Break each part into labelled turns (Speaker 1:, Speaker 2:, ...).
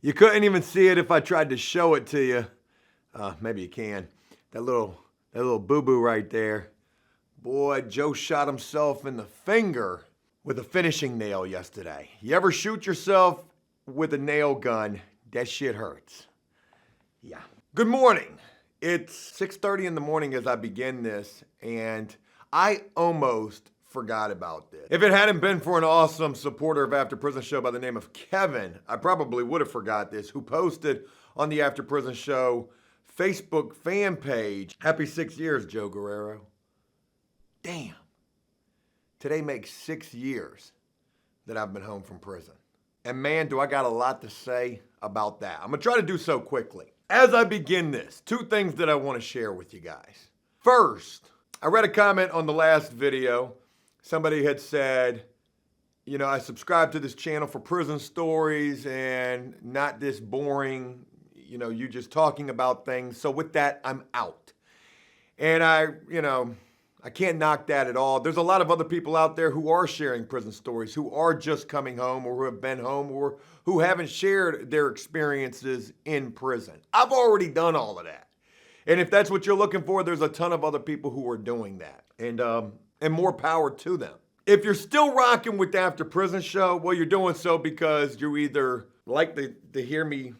Speaker 1: You couldn't even see it if I tried to show it to you. Maybe you can. That little boo-boo right there. Boy, Joe shot himself in the finger with a finishing nail yesterday. You ever shoot yourself with a nail gun? That shit hurts. Yeah. Good morning. It's 6:30 in the morning as I begin this, and I almost forgot about this. If it hadn't been for an awesome supporter of After Prison Show by the name of Kevin, I probably would have forgot this, who posted on the After Prison Show Facebook fan page, "Happy 6 years, Joe Guerrero." Damn. Today makes 6 years that I've been home from prison. And man, do I got a lot to say about that. I'm gonna try to do so quickly. As I begin this, two things that I want to share with you guys. First, I read a comment on the last video. Somebody had said, you know, I subscribe to this channel for prison stories and not this boring, you know, you just talking about things. So with that, I'm out. And I can't knock that at all. There's a lot of other people out there who are sharing prison stories, who are just coming home or who have been home or who haven't shared their experiences in prison. I've already done all of that. And if that's what you're looking for, there's a ton of other people who are doing that. And more power to them. If you're still rocking with the After Prison Show, well, you're doing so because you either like to hear me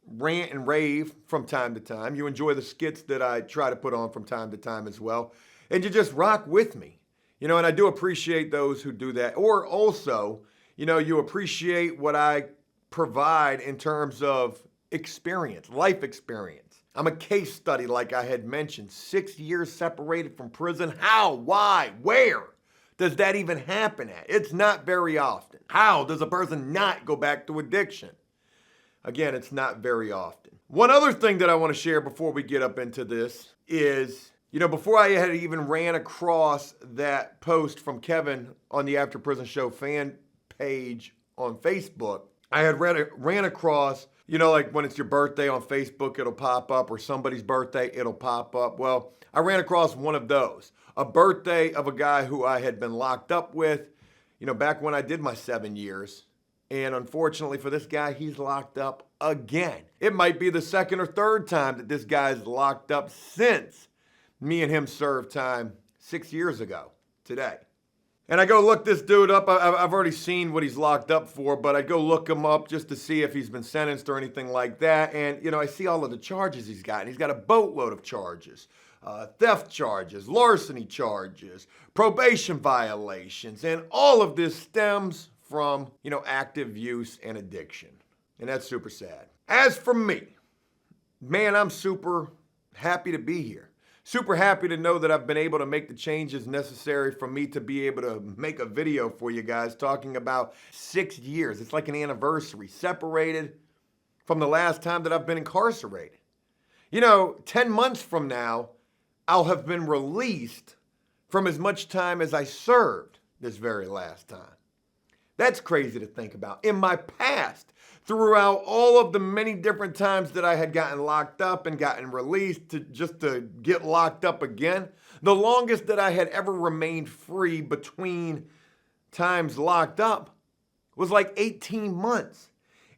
Speaker 1: rant and rave from time to time. You enjoy the skits that I try to put on from time to time as well. And you just rock with me. You know, and I do appreciate those who do that. Or also, you know, you appreciate what I provide in terms of experience, life experience. I'm a case study, like I had mentioned. 6 years separated from prison. How? Why? Where does that even happen at? It's not very often. How does a person not go back to addiction? Again, it's not very often. One other thing that I want to share before we get up into this is, you know, before I had even ran across that post from Kevin on the After Prison Show fan page on Facebook, I had ran across, you know, like when it's your birthday on Facebook, it'll pop up, or somebody's birthday, it'll pop up. Well, I ran across one of those, a birthday of a guy who I had been locked up with, you know, back when I did my 7 years. And unfortunately for this guy, he's locked up again. It might be the second or third time that this guy's locked up since me and him served time 6 years ago today. And I go look this dude up. I've already seen what he's locked up for, but I go look him up just to see if he's been sentenced or anything like that. And, you know, I see all of the charges he's got. And he's got a boatload of charges. Theft charges, larceny charges, probation violations. And all of this stems from, you know, active use and addiction. And that's super sad. As for me, man, I'm super happy to be here. Super happy to know that I've been able to make the changes necessary for me to be able to make a video for you guys talking about 6 years. It's like an anniversary, separated from the last time that I've been incarcerated. You know, 10 months from now, I'll have been released from as much time as I served this very last time. That's crazy to think about. In my past, throughout all of the many different times that I had gotten locked up and gotten released to get locked up again, the longest that I had ever remained free between times locked up was like 18 months.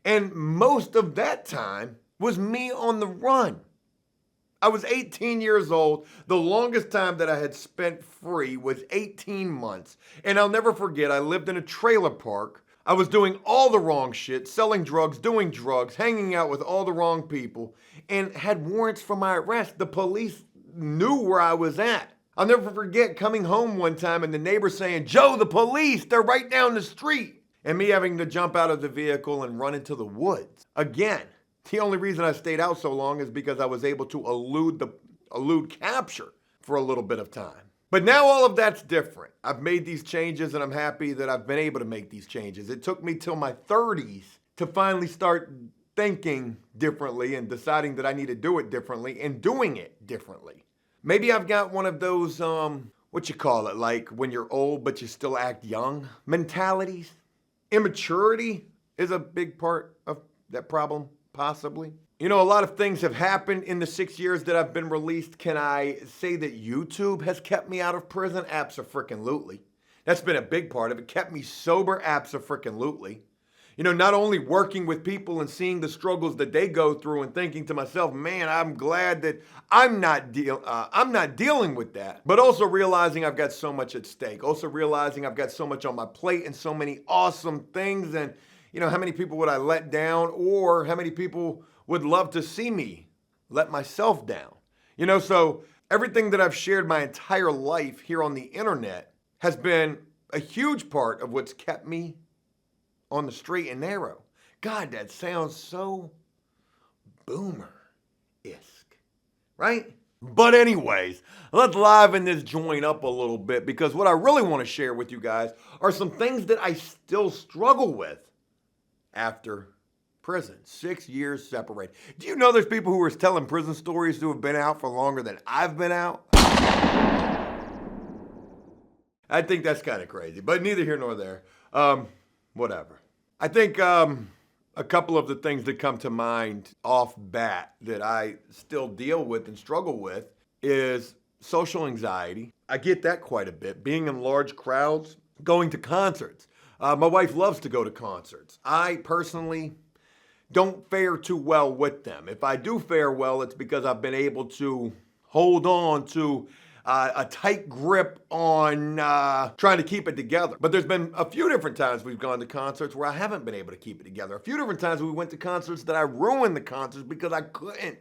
Speaker 1: And most of that time was me on the run. I was 18 years old. The longest time that I had spent free was 18 months. And I'll never forget, I lived in a trailer park. I was doing all the wrong shit, selling drugs, doing drugs, hanging out with all the wrong people, and had warrants for my arrest. The police knew where I was at. I'll never forget coming home one time and the neighbor saying, "Joe, the police, they're right down the street." And me having to jump out of the vehicle and run into the woods. Again, the only reason I stayed out so long is because I was able to elude capture for a little bit of time. But now all of that's different. I've made these changes and I'm happy that I've been able to make these changes. It took me till my 30s to finally start thinking differently and deciding that I need to do it differently and doing it differently. Maybe I've got one of those, what you call it, like when you're old but you still act young mentalities. Immaturity is a big part of that problem. Possibly. You know, a lot of things have happened in the 6 years that I've been released. Can I say that YouTube has kept me out of prison? Abso-freaking-lutely. That's been a big part of it. Kept me sober? Abso-freaking-lutely. Not only working with people and seeing the struggles that they go through and thinking to myself, man, I'm glad that I'm not dealing with that, but also realizing I've got so much at stake. Also realizing I've got so much on my plate and so many awesome things. And, how many people would I let down, or how many people would love to see me let myself down? So everything that I've shared my entire life here on the internet has been a huge part of what's kept me on the straight and narrow. God, that sounds so boomer-esque, right? But anyways, let's liven this joint up a little bit, because what I really want to share with you guys are some things that I still struggle with after prison. 6 years separated. Do you know there's people who are telling prison stories who have been out for longer than I've been out? I think that's kind of crazy, but neither here nor there. Whatever. I think a couple of the things that come to mind off bat that I still deal with and struggle with is social anxiety. I get that quite a bit. Being in large crowds, going to concerts. My wife loves to go to concerts. I personally don't fare too well with them. If I do fare well, it's because I've been able to hold on to a tight grip on trying to keep it together. But there's been a few different times we've gone to concerts where I haven't been able to keep it together. A few different times we went to concerts that I ruined the concerts because I couldn't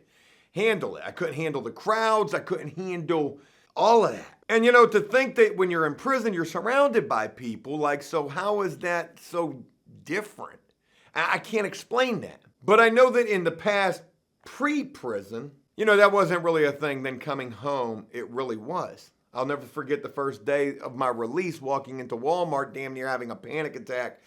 Speaker 1: handle it. I couldn't handle the crowds. I couldn't handle all of that. And to think that when you're in prison, you're surrounded by people, so how is that so different? I can't explain that. But I know that in the past, pre-prison, that wasn't really a thing. Then coming home, it really was. I'll never forget the first day of my release, walking into Walmart, damn near having a panic attack,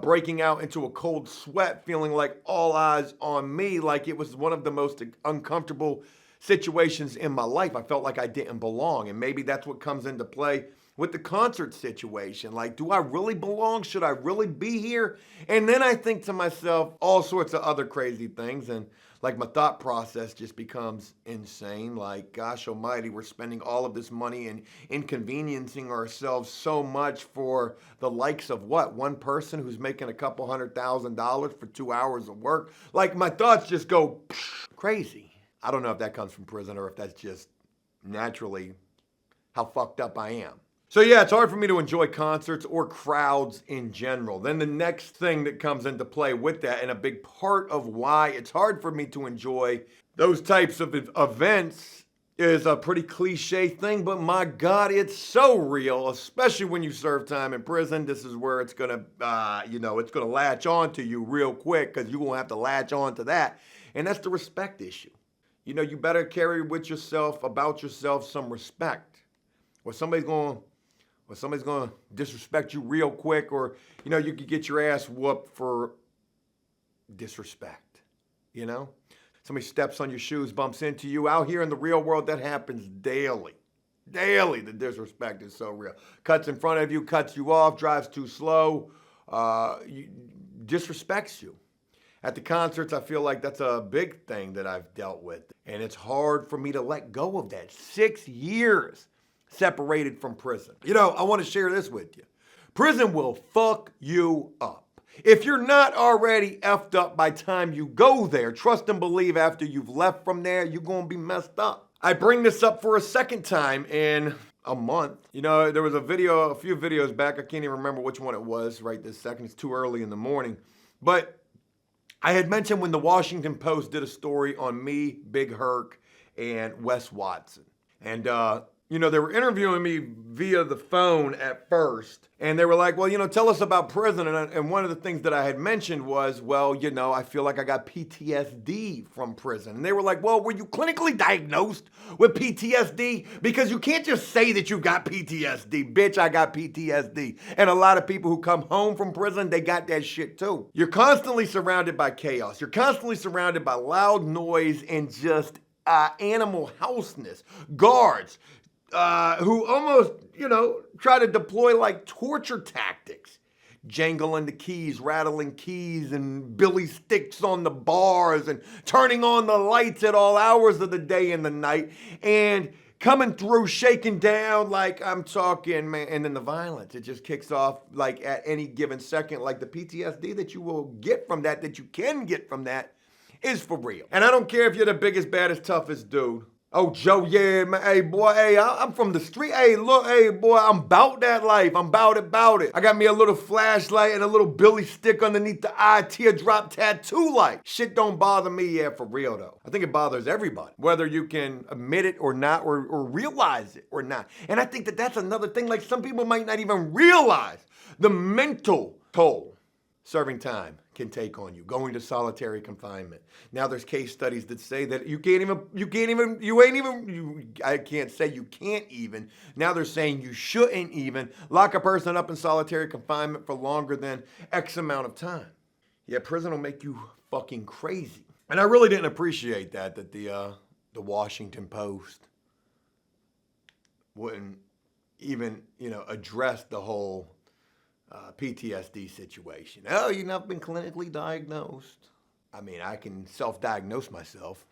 Speaker 1: breaking out into a cold sweat, feeling like all eyes on me, like it was one of the most uncomfortable situations in my life. I felt like I didn't belong. And maybe that's what comes into play with the concert situation. Like, do I really belong? Should I really be here? And then I think to myself all sorts of other crazy things. And my thought process just becomes insane. Like, gosh almighty, we're spending all of this money and inconveniencing ourselves so much for the likes of what? One person who's making a couple $100,000 for 2 hours of work. My thoughts just go crazy. I don't know if that comes from prison or if that's just naturally how fucked up I am. So yeah, it's hard for me to enjoy concerts or crowds in general. Then the next thing that comes into play with that, and a big part of why it's hard for me to enjoy those types of events, is a pretty cliche thing, but my God, it's so real, especially when you serve time in prison. This is where it's gonna, it's gonna latch on to you real quick, because you're gonna have to latch on to that. And that's the respect issue. You better carry with yourself, about yourself, some respect. Or somebody's going to disrespect you real quick, or, you could get your ass whooped for disrespect, Somebody steps on your shoes, bumps into you. Out here in the real world, that happens daily. Daily, the disrespect is so real. Cuts in front of you, cuts you off, drives too slow, disrespects you. At the concerts, I feel like that's a big thing that I've dealt with. And it's hard for me to let go of that. 6 years separated from prison. I want to share this with you. Prison will fuck you up. If you're not already effed up by time you go there, trust and believe after you've left from there, you're going to be messed up. I bring this up for a second time in a month. There was a few videos back. I can't even remember which one it was right this second. It's too early in the morning. But I had mentioned when the Washington Post did a story on me, Big Herc, and Wes Watson. And, they were interviewing me via the phone at first. And they were like, well, tell us about prison. And one of the things that I had mentioned was, well, I feel like I got PTSD from prison. And they were like, well, were you clinically diagnosed with PTSD? Because you can't just say that you got PTSD. Bitch, I got PTSD. And a lot of people who come home from prison, they got that shit too. You're constantly surrounded by chaos. You're constantly surrounded by loud noise and just animal houseness. Guards who almost, try to deploy like torture tactics. Jangling the keys, rattling keys, and billy sticks on the bars, and turning on the lights at all hours of the day and the night, and coming through, shaking down, like I'm talking, man. And then the violence, it just kicks off like at any given second. Like the PTSD that you will get from that you can get from that is for real. And I don't care if you're the biggest, baddest, toughest dude. Oh, Joe, yeah, man, hey, boy, hey, I'm from the street. Hey, look, hey, boy, I'm about that life. I'm about it. I got me a little flashlight and a little billy stick underneath the eye, teardrop tattoo light. Shit don't bother me, yeah, for real, though. I think it bothers everybody, whether you can admit it or not, or realize it or not. And I think that that's another thing, like some people might not even realize the mental toll serving time can take on you, going to solitary confinement. Now there's case studies that say that I can't say you can't even. Now they're saying you shouldn't even lock a person up in solitary confinement for longer than X amount of time. Yeah, prison will make you fucking crazy. And I really didn't appreciate that the Washington Post wouldn't even, address the whole PTSD situation. Oh, you've not been clinically diagnosed. I mean, I can self-diagnose myself.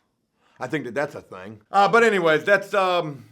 Speaker 1: I think that that's a thing. But anyways, that's, some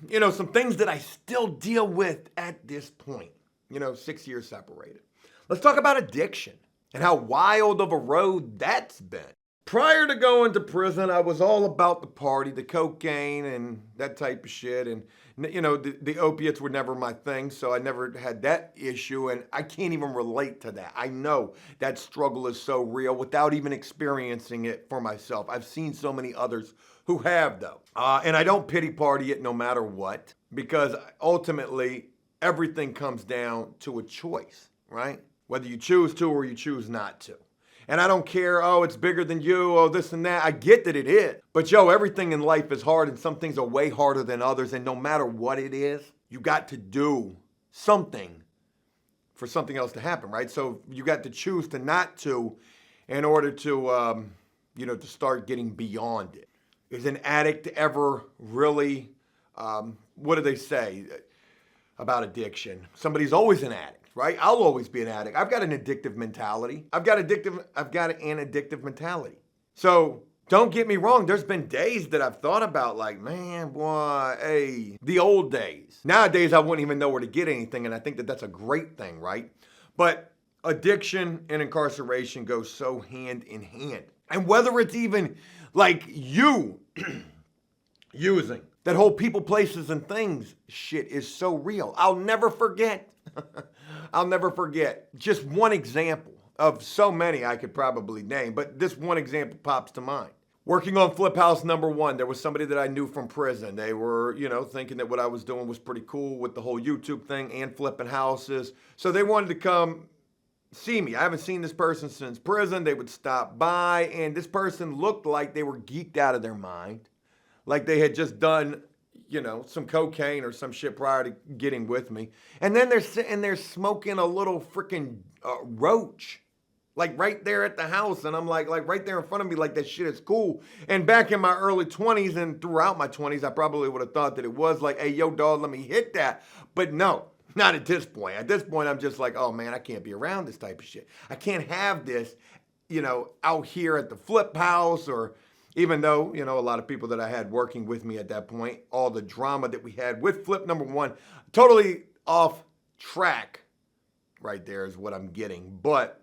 Speaker 1: things that I still deal with at this point. 6 years separated. Let's talk about addiction and how wild of a road that's been. Prior to going to prison, I was all about the party, the cocaine and that type of shit. And, the opiates were never my thing, so I never had that issue. And I can't even relate to that. I know that struggle is so real without even experiencing it for myself. I've seen so many others who have, though. And I don't pity party it no matter what, because ultimately everything comes down to a choice, right? Whether you choose to or you choose not to. And I don't care, oh, it's bigger than you, oh, this and that. I get that it is. But yo, everything in life is hard and some things are way harder than others. And no matter what it is, you got to do something for something else to happen, right? So you got to choose to not to in order to, to start getting beyond it. Is an addict ever really, what do they say about addiction? Somebody's always an addict. Right? I'll always be an addict. I've got an addictive mentality. I've got an addictive mentality. So don't get me wrong. There's been days that I've thought about like, man, boy, hey, the old days. Nowadays, I wouldn't even know where to get anything. And I think that that's a great thing, right? But addiction and incarceration go so hand in hand. And whether it's even like you using that whole people, places, and things shit is so real. I'll never forget. I'll never forget just one example of so many I could probably name, but this one example pops to mind. Working on Flip House #1, there was somebody that I knew from prison. They were, thinking that what I was doing was pretty cool with the whole YouTube thing and flipping houses. So they wanted to come see me. I haven't seen this person since prison. They would stop by, and this person looked like they were geeked out of their mind, like they had just done some cocaine or some shit prior to getting with me. And then they're sitting there smoking a little freaking roach, like right there at the house. And I'm like right there in front of me, like that shit is cool. And back in my early 20s and throughout my 20s, I probably would have thought that it was like, hey, yo, dog, let me hit that. But no, not at this point. At this point, I'm just like, oh man, I can't be around this type of shit. I can't have this, out here at the flip house, or even though, a lot of people that I had working with me at that point, all the drama that we had with Flip #1, totally off track right there is what I'm getting. But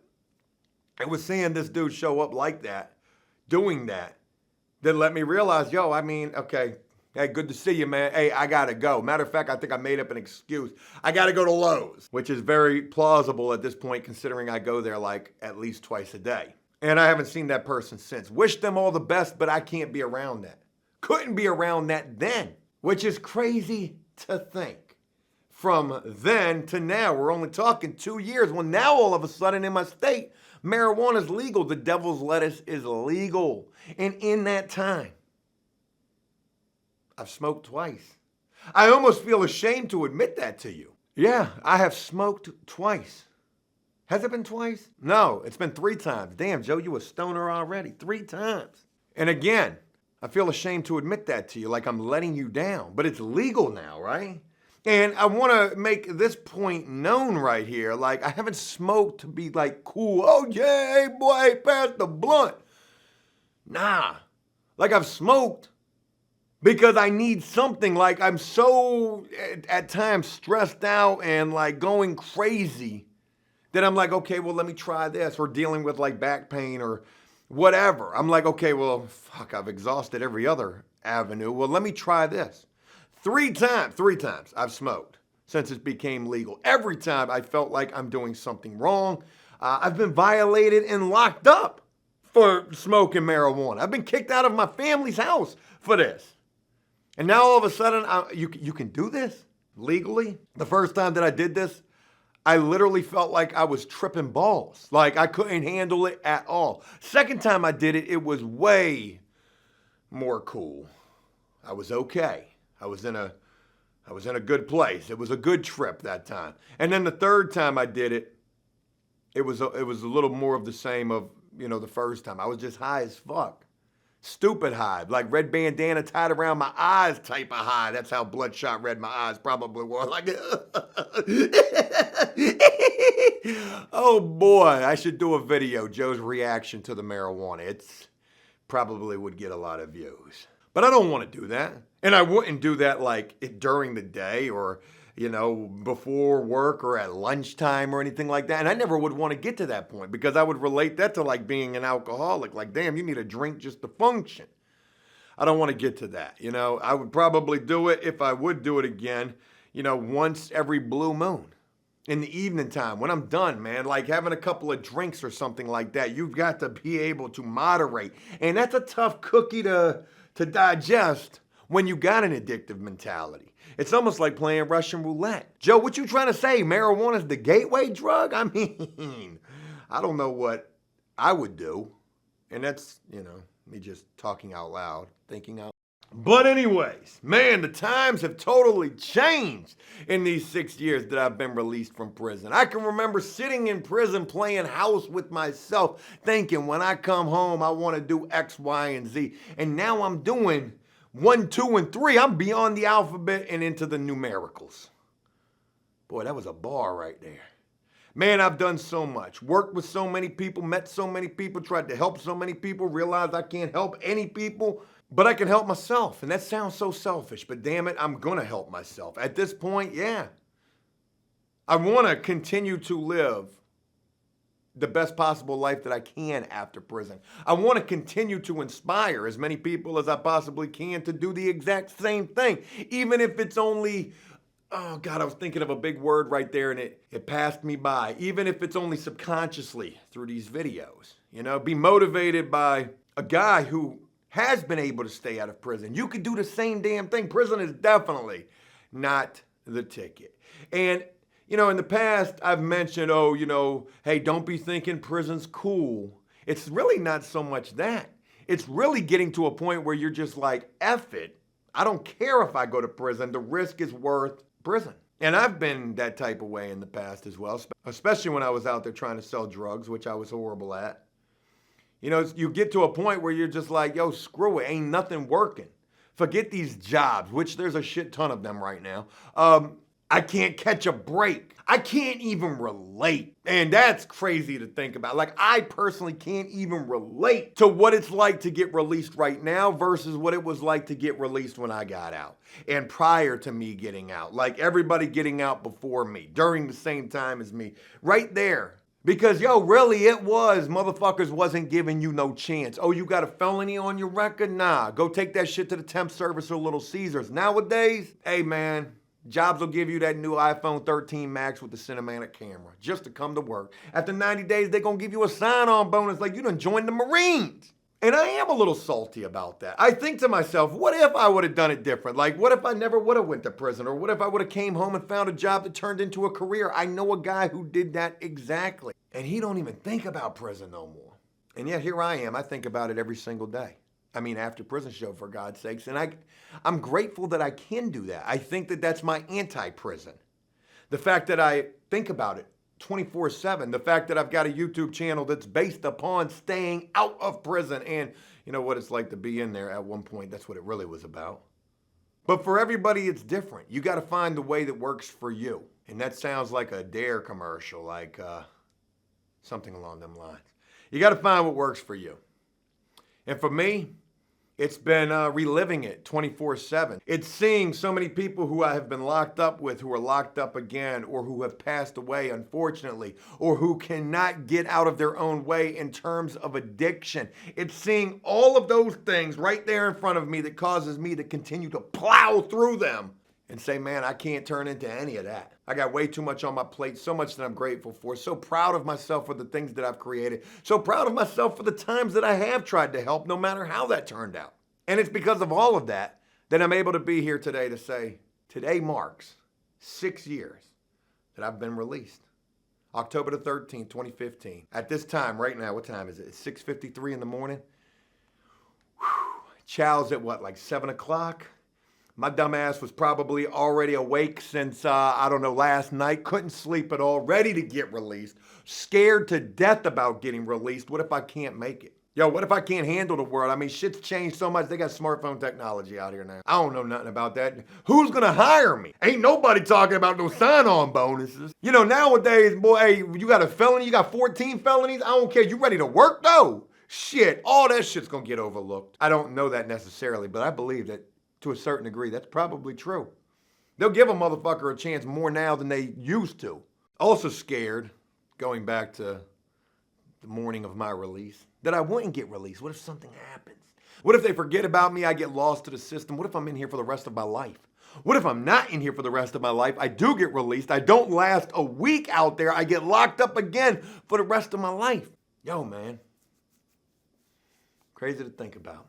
Speaker 1: it was seeing this dude show up like that, doing that let me realize, yo, I mean, okay, hey, good to see you, man. Hey, I gotta go. Matter of fact, I think I made up an excuse. I gotta go to Lowe's, which is very plausible at this point, considering I go there like at least twice a day. And I haven't seen that person since. Wish them all the best, but I can't be around that. Couldn't be around that then, which is crazy to think. From then to now, we're only talking 2 years. Well, now all of a sudden in my state, marijuana is legal. The devil's lettuce is legal. And in that time, I've smoked twice. I almost feel ashamed to admit that to you. Yeah, I have smoked twice. Has it been twice? No, it's been 3 times. Damn, Joe, you a stoner already. 3 times. And again, I feel ashamed to admit that to you, like I'm letting you down. But it's legal now, right? And I want to make this point known right here. Like, I haven't smoked to be like cool. Oh, yeah, hey, boy, pass the blunt. Nah. Like, I've smoked Because I need something. Like, I'm so at times stressed out and like going crazy that I'm like, okay, well, let me try this. Or dealing with like back pain or whatever. I'm like, okay, well, fuck, I've exhausted every other avenue. Well, let me try this. Three times I've smoked since it became legal. Every time I felt like I'm doing something wrong. I've been violated and locked up for smoking marijuana. I've been kicked out of my family's house for this. And now all of a sudden, you can do this legally. The first time that I did this, I literally felt like I was tripping balls. Like I couldn't handle it at all. Second time I did it, it was way more cool. I was okay. I was in a good place. It was a good trip that time. And then the third time I did it, it was a little more of the same of, the first time. I was just high as fuck. Stupid high, like red bandana tied around my eyes type of high. That's how bloodshot red my eyes probably were. Like, oh boy, I should do a video, Joe's reaction to the marijuana. It's probably would get a lot of views. But I don't want to do that. And I wouldn't do that like during the day or, before work or at lunchtime or anything like that. And I never would want to get to that point because I would relate that to like being an alcoholic. Like, damn, you need a drink just to function. I don't want to get to that. I would probably do it if I would do it again, once every blue moon in the evening time when I'm done, man, like having a couple of drinks or something like that. You've got to be able to moderate. And that's a tough cookie to digest when you got an addictive mentality. It's almost like playing Russian roulette. Joe, what you trying to say? Marijuana's the gateway drug? I mean, I don't know what I would do. And that's, me just talking out loud, thinking out. But anyways, man, the times have totally changed in these 6 years that I've been released from prison. I can remember sitting in prison playing house with myself, thinking when I come home, I want to do X, Y, and Z. And now I'm doing 1, 2, and 3. I'm beyond the alphabet and into the numericals. Boy, that was a bar right there. Man, I've done so much. Worked with so many people, met so many people, tried to help so many people, realized I can't help any people, but I can help myself. And that sounds so selfish, but damn it, I'm gonna help myself. At this point, yeah. I wanna continue to live the best possible life that I can after prison. I want to continue to inspire as many people as I possibly can to do the exact same thing, even if it's only, oh God, I was thinking of a big word right there and it passed me by. Even if it's only subconsciously through these videos, be motivated by a guy who has been able to stay out of prison. You could do the same damn thing. Prison is definitely not the ticket. And in the past, I've mentioned, hey, don't be thinking prison's cool. It's really not so much that. It's really getting to a point where you're just like, F it. I don't care if I go to prison. The risk is worth prison. And I've been that type of way in the past as well, especially when I was out there trying to sell drugs, which I was horrible at. You get to a point where you're just like, yo, screw it. Ain't nothing working. Forget these jobs, which there's a shit ton of them right now. I can't catch a break. I can't even relate. And that's crazy to think about. Like, I personally can't even relate to what it's like to get released right now versus what it was like to get released when I got out and prior to me getting out. Like everybody getting out before me during the same time as me. Right there. Because, really, it was. Motherfuckers wasn't giving you no chance. Oh, you got a felony on your record? Nah, go take that shit to the temp service or Little Caesars. Nowadays, hey, man, jobs will give you that new iPhone 13 Max with the cinematic camera just to come to work. After 90 days, they're going to give you a sign-on bonus like you done joined the Marines. And I am a little salty about that. I think to myself, what if I would have done it different? Like, what if I never would have went to prison? Or what if I would have came home and found a job that turned into a career? I know a guy who did that exactly. And he don't even think about prison no more. And yet here I am. I think about it every single day. I mean, AfterPrisonShow, for God's sakes. And I'm grateful that I can do that. I think that that's my anti-prison. The fact that I think about it 24/7. The fact that I've got a YouTube channel that's based upon staying out of prison and what it's like to be in there at one point. That's what it really was about. But for everybody, it's different. You got to find the way that works for you. And that sounds like a Dare commercial, like something along them lines. You got to find what works for you. And for me, It's been reliving it 24/7. It's seeing so many people who I have been locked up with who are locked up again, or who have passed away, unfortunately, or who cannot get out of their own way in terms of addiction. It's seeing all of those things right there in front of me that causes me to continue to plow through them and say, man, I can't turn into any of that. I got way too much on my plate, so much that I'm grateful for, so proud of myself for the things that I've created, so proud of myself for the times that I have tried to help, no matter how that turned out. And it's because of all of that that I'm able to be here today to say, today marks 6 years that I've been released. October the 13th, 2015. At this time, right now, what time is it? It's 6:53 in the morning. Chow's at what, like 7 o'clock? My dumb ass was probably already awake since, I don't know, last night. Couldn't sleep at all, ready to get released. Scared to death about getting released. What if I can't make it? Yo, what if I can't handle the world? I mean, shit's changed so much. They got smartphone technology out here now. I don't know nothing about that. Who's gonna hire me? Ain't nobody talking about no sign-on bonuses. You know, nowadays, boy, hey, you got a felony, you got 14 felonies, I don't care. You ready to work though? Shit, all that shit's gonna get overlooked. I don't know that necessarily, but I believe that to a certain degree, that's probably true. They'll give a motherfucker a chance more now than they used to. Also scared, going back to the morning of my release, that I wouldn't get released. What if something happens? What if they forget about me? I get lost to the system. What if I'm in here for the rest of my life? What if I'm not in here for the rest of my life? I do get released. I don't last a week out there. I get locked up again for the rest of my life. Yo, man. Crazy to think about.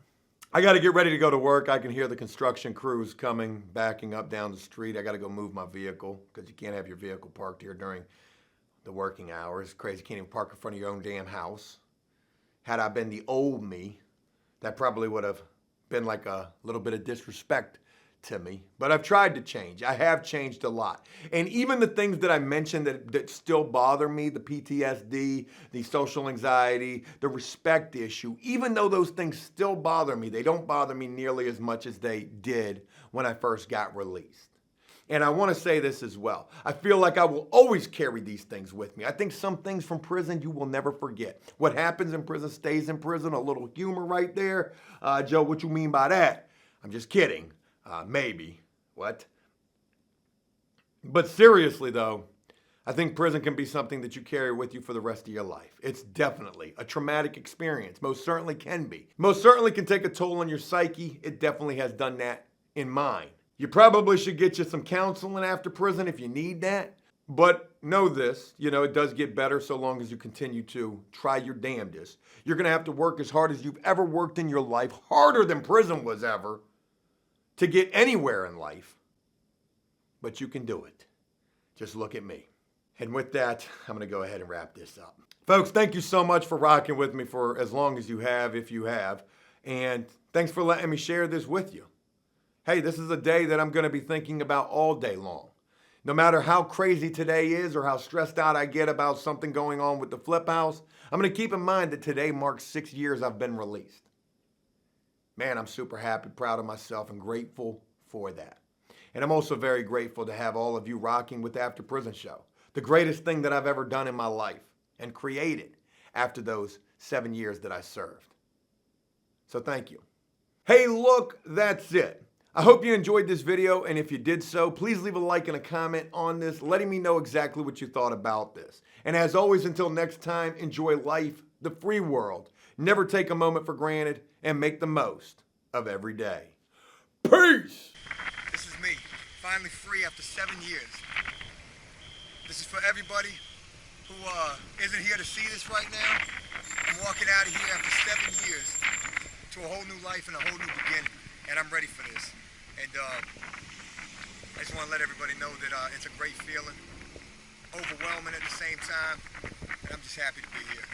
Speaker 1: I got to get ready to go to work. I can hear the construction crews coming, backing up down the street. I got to go move my vehicle because you can't have your vehicle parked here during the working hours. Crazy, you can't even park in front of your own damn house. Had I been the old me, that probably would have been like a little bit of disrespect to me. But I've tried to change. I have changed a lot. And even the things that I mentioned that still bother me, the PTSD, the social anxiety, the respect issue, even though those things still bother me, they don't bother me nearly as much as they did when I first got released. And I want to say this as well. I feel like I will always carry these things with me. I think some things from prison you will never forget. What happens in prison stays in prison. A little humor right there. Joe, what you mean by that? I'm just kidding. Maybe. What? But seriously, though, I think prison can be something that you carry with you for the rest of your life. It's definitely a traumatic experience. Most certainly can be. Most certainly can take a toll on your psyche. It definitely has done that in mine. You probably should get you some counseling after prison if you need that. But know this, it does get better so long as you continue to try your damnedest. You're going to have to work as hard as you've ever worked in your life, harder than prison was ever, to get anywhere in life. But you can do it. Just look at me. And with that, I'm going to go ahead and wrap this up. Folks, thank you so much for rocking with me for as long as you have, if you have. And thanks for letting me share this with you. Hey, this is a day that I'm going to be thinking about all day long. No matter how crazy today is or how stressed out I get about something going on with the flip house, I'm going to keep in mind that today marks 6 years I've been released. Man, I'm super happy, proud of myself, and grateful for that. And I'm also very grateful to have all of you rocking with the After Prison Show, the greatest thing that I've ever done in my life and created after those 7 years that I served. So thank you. Hey, look, that's it. I hope you enjoyed this video, and if you did so, please leave a like and a comment on this, letting me know exactly what you thought about this. And as always, until next time, enjoy life, the free world. Never take a moment for granted, and make the most of every day. Peace!
Speaker 2: This is me, finally free after 7 years. This is for everybody who isn't here to see this right now. I'm walking out of here after 7 years to a whole new life and a whole new beginning, and I'm ready for this. And I just want to let everybody know that it's a great feeling, overwhelming at the same time, and I'm just happy to be here.